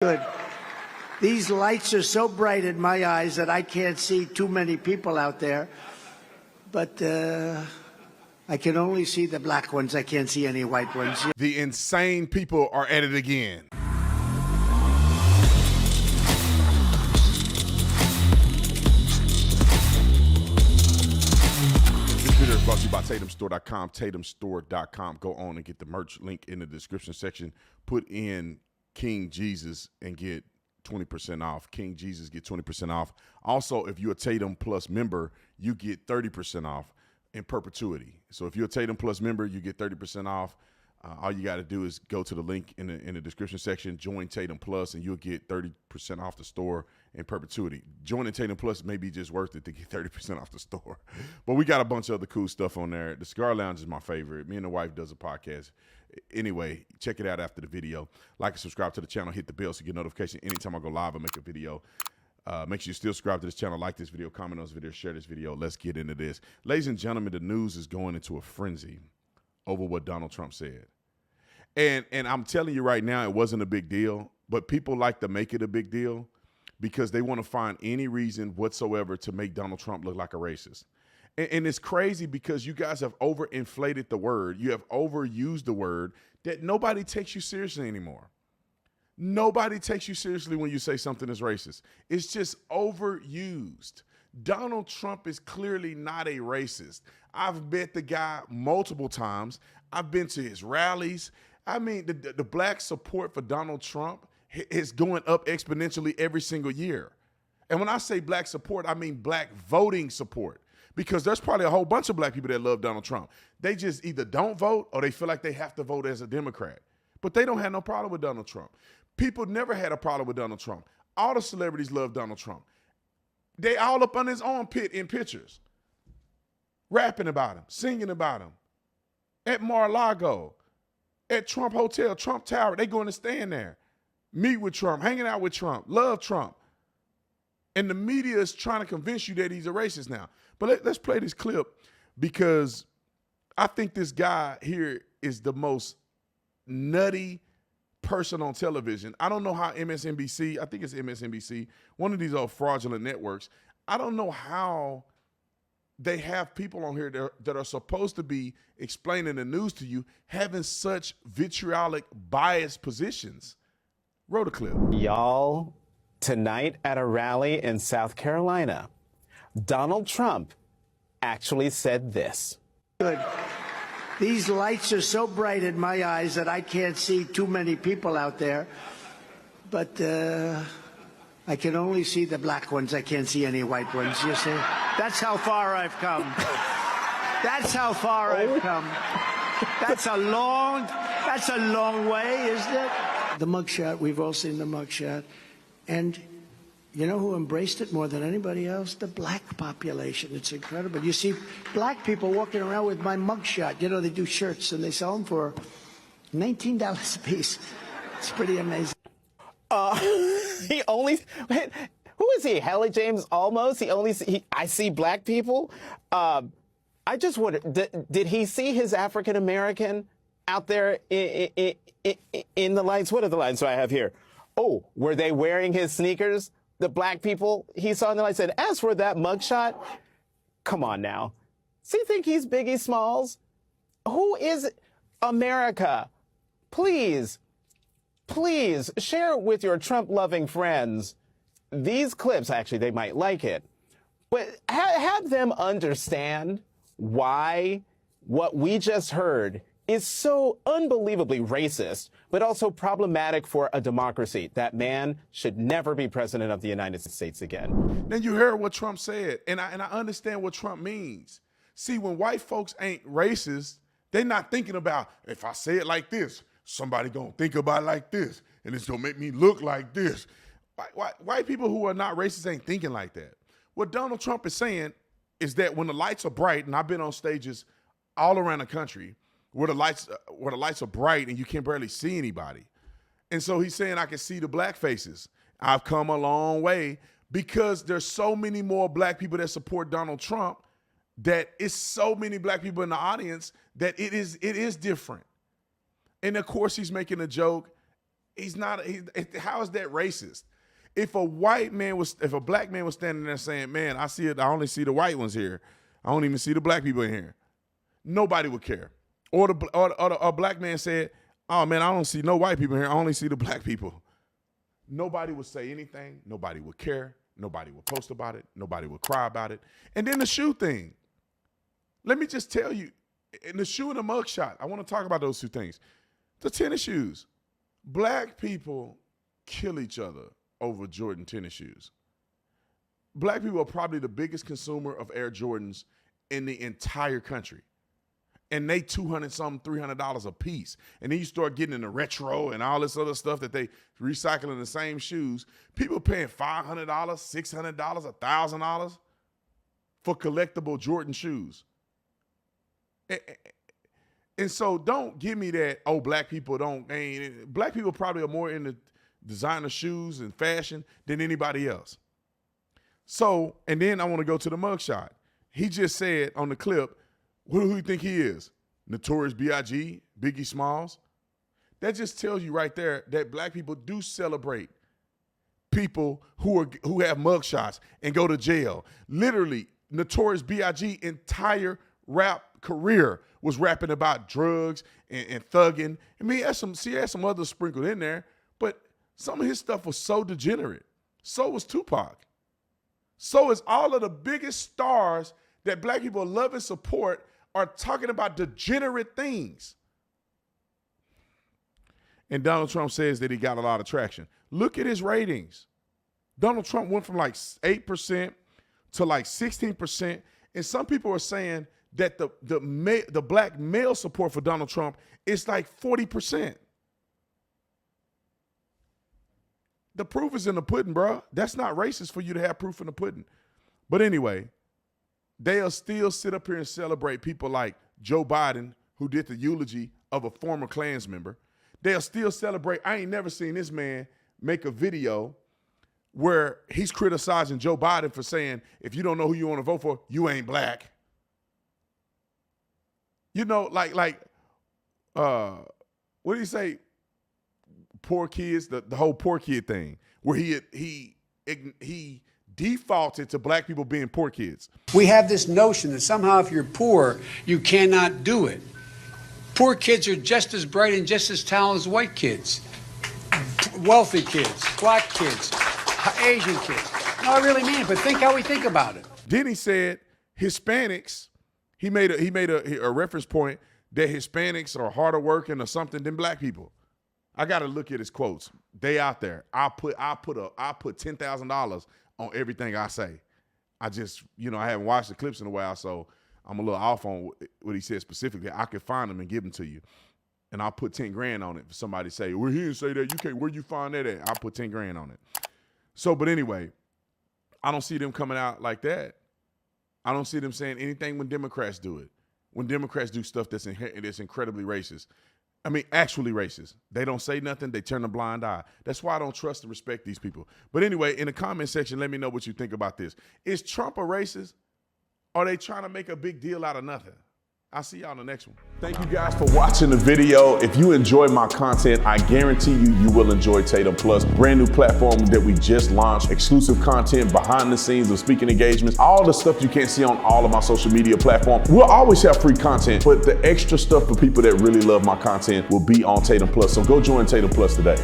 Good. These lights are so bright in my eyes that I can't see too many people out there. But I can only see the black ones. I can't see any white ones. The insane people are at it again. This video is brought to you by TatumStore.com, TatumStore.com. Go on and get the merch link in the description section. Put in King Jesus and get 20% off. King Jesus, get 20% off. Also, if you're a Tatum Plus member, you get 30% off in perpetuity. So if you're a Tatum Plus member, you get 30% off. All you got to do is go to the link in the description section, join Tatum Plus, and you'll get 30% off the store in perpetuity. Joining Tatum Plus may be just worth it to get 30% off the store. But we got a bunch of other cool stuff on there. The Cigar Lounge is my favorite. Me and the wife does a podcast. Anyway, check it out after the video. Like and subscribe to the channel. Hit the bell so you get notification anytime I go live or make a video. Make sure you still subscribe to this channel, like this video, comment on this video, share this video. Let's get into this. Ladies and gentlemen, the news is going into a frenzy over what Donald Trump said. And I'm telling you right now, it wasn't a big deal, but people like to make it a big deal because they want to find any reason whatsoever to make Donald Trump look like a racist. And it's crazy because you guys have overinflated the word. You have overused the word that nobody takes you seriously anymore. Nobody takes you seriously when you say something is racist. It's just overused. Donald Trump is clearly not a racist. I've met the guy multiple times. I've been to his rallies. I mean, the black support for Donald Trump is going up exponentially every single year. And when I say black support, I mean black voting support. Because there's probably a whole bunch of black people that love Donald Trump. They just either don't vote or they feel like they have to vote as a Democrat. But they don't have no problem with Donald Trump. People never had a problem with Donald Trump. All the celebrities love Donald Trump. They all up on his armpit in pictures, rapping about him, singing about him. At Mar-a-Lago, at Trump Hotel, Trump Tower, they going to stand there, meet with Trump, hanging out with Trump, love Trump. And the media is trying to convince you that he's a racist now. But let's play this clip because I think this guy here is the most nutty person on television. I don't know how MSNBC, I think it's MSNBC, one of these old fraudulent networks, I don't know how they have people on here that are supposed to be explaining the news to you having such vitriolic, biased positions. Roll the clip. Y'all, tonight at a rally in South Carolina, Donald Trump actually said this. Good. These lights are so bright in my eyes that I can't see too many people out there. But I can only see the black ones. I can't see any white ones, you see? That's how far I've come. That's how far I've come. That's a long way, isn't it? The mugshot, we've all seen the mugshot. And you know who embraced it more than anybody else? The black population. It's incredible. You see black people walking around with my mugshot. You know, they do shirts and they sell them for $19 a piece. It's pretty amazing. Who is he? Hallie James almost? I see black people. I just wonder, did he see his African American out there in the lights? What are the lights I have here? Oh, were they wearing his sneakers? The black people he saw in the lights. And as for that mugshot, come on now. Does he think he's Biggie Smalls? Who is America? Please share with your Trump-loving friends these clips. Actually, they might like it. But have them understand why what we just heard is so unbelievably racist, but also problematic for a democracy. That man should never be president of the United States again. Then you heard what Trump said, and I understand what Trump means. See, when white folks ain't racist, they're not thinking about, if I say it like this, somebody gonna think about it like this, and it's gonna make me look like this. White people who are not racist ain't thinking like that. What Donald Trump is saying is that when the lights are bright, and I've been on stages all around the country, where the lights are bright and you can barely see anybody. And so he's saying, I can see the black faces. I've come a long way because there's so many more black people that support Donald Trump that it's so many black people in the audience that it is different. And of course he's making a joke. how is that racist? If a black man was standing there saying, man, I only see the white ones here. I don't even see the black people in here. Nobody would care. Or a black man said, oh man, I don't see no white people here. I only see the black people. Nobody would say anything. Nobody would care. Nobody would post about it. Nobody would cry about it. And then the shoe thing. Let me just tell you, in the shoe and the mugshot, I want to talk about those two things. The tennis shoes. Black people kill each other over Jordan tennis shoes. Black people are probably the biggest consumer of Air Jordans in the entire country. And they $200-something, $300 a piece. And then you start getting into retro and all this other stuff that they recycle in the same shoes. People paying $500, $600, $1,000 for collectible Jordan shoes. And so don't give me that, oh, black people black people probably are more into designer shoes and fashion than anybody else. So, and then I want to go to the mugshot. He just said on the clip, who do you think he is? Notorious B.I.G., Biggie Smalls? That just tells you right there that black people do celebrate people who have mugshots and go to jail. Literally, Notorious B.I.G. entire rap career was rapping about drugs and thugging. I mean, he had some other sprinkled in there, but some of his stuff was so degenerate. So was Tupac. So is all of the biggest stars that black people love and support are talking about degenerate things. And Donald Trump says that he got a lot of traction. Look at his ratings. Donald Trump went from like 8% to like 16%. And some people are saying that the black male support for Donald Trump is like 40%. The proof is in the pudding, bro. That's not racist for you to have proof in the pudding. But anyway, they'll still sit up here and celebrate people like Joe Biden, who did the eulogy of a former Klans member. They'll still celebrate. I ain't never seen this man make a video where he's criticizing Joe Biden for saying, if you don't know who you want to vote for, you ain't black. You know, like what do you say? Poor kids, the whole poor kid thing, where he defaulted to black people being poor kids. We have this notion that somehow if you're poor, you cannot do it. Poor kids are just as bright and just as talented as white kids, wealthy kids, black kids, Asian kids. No, I really mean it, but think how we think about it. Then he said Hispanics, he made a reference point that Hispanics are harder working or something than black people. I got to look at his quotes. They out there. I put $10,000 on everything I say. I just, I haven't watched the clips in a while, so I'm a little off on what he said specifically. I could find them and give them to you. And I'll put 10 grand on it. If somebody say, well, he didn't say that. You can't, where you find that at? I'll put 10 grand on it. So, but anyway, I don't see them coming out like that. I don't see them saying anything when Democrats do it. When Democrats do stuff that's incredibly racist. I mean, actually racist. They don't say nothing. They turn a blind eye. That's why I don't trust and respect these people. But anyway, in the comment section, let me know what you think about this. Is Trump a racist? Or are they trying to make a big deal out of nothing? I'll see y'all in the next one. Thank you guys for watching the video. If you enjoy my content, I guarantee you will enjoy Tatum Plus, brand new platform that we just launched, exclusive content, behind the scenes of speaking engagements, all the stuff you can't see on all of my social media platforms. We'll always have free content, but the extra stuff for people that really love my content will be on Tatum Plus. So go join Tatum Plus today.